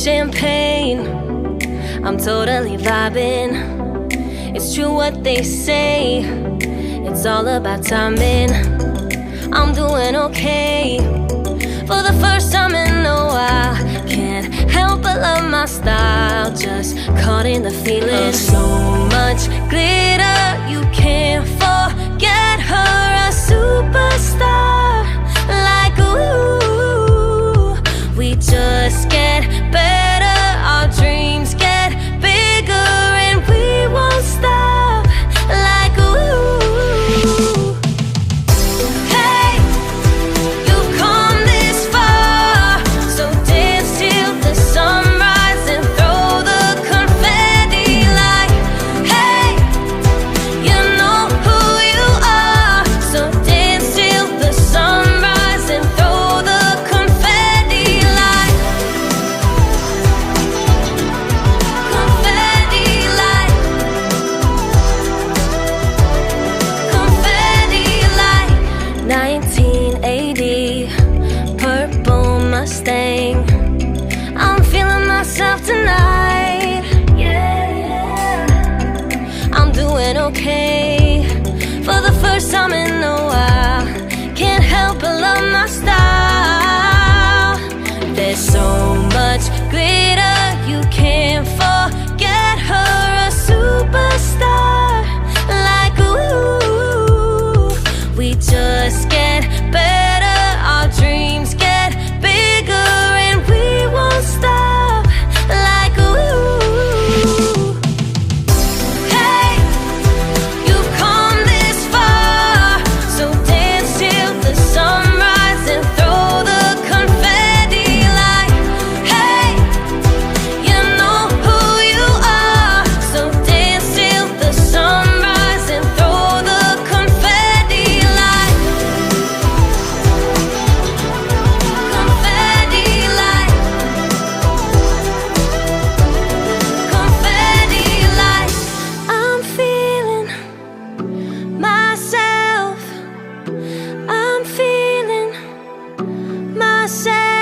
champagne. I'm totally vibing. It's true what they say, it's all about timing. I'm doing okay. For the first time in a while, can't help but love my style. Just caught in the feeling. So much glitter, you can't forget her. A superstar, like ooh. We just get better, our dreams get bigger, and we won't stop, like ooh. Hey, you've come this far, so dance till the sunrise and throw the confetti like, hey, you know who you are, so dance till the sunrise and throw the confetti like, confetti like, confetti like. 1980, purple Mustang. I'm feeling myself tonight. Yeah, I'm doing okay. For the first time in a while, can't help but love my style. There's so much glitter, you can't forget her. A superstar, like ooh. We just get better, our dreams get bigger, and we won't stop, like ooh. Hey, you've come this far, so dance till the sunrise and throw the confetti like, hey, you know who you are, so dance till the sunrise and throw the confetti like, confetti like, confetti like. I'm feeling myself, I'm feeling myself.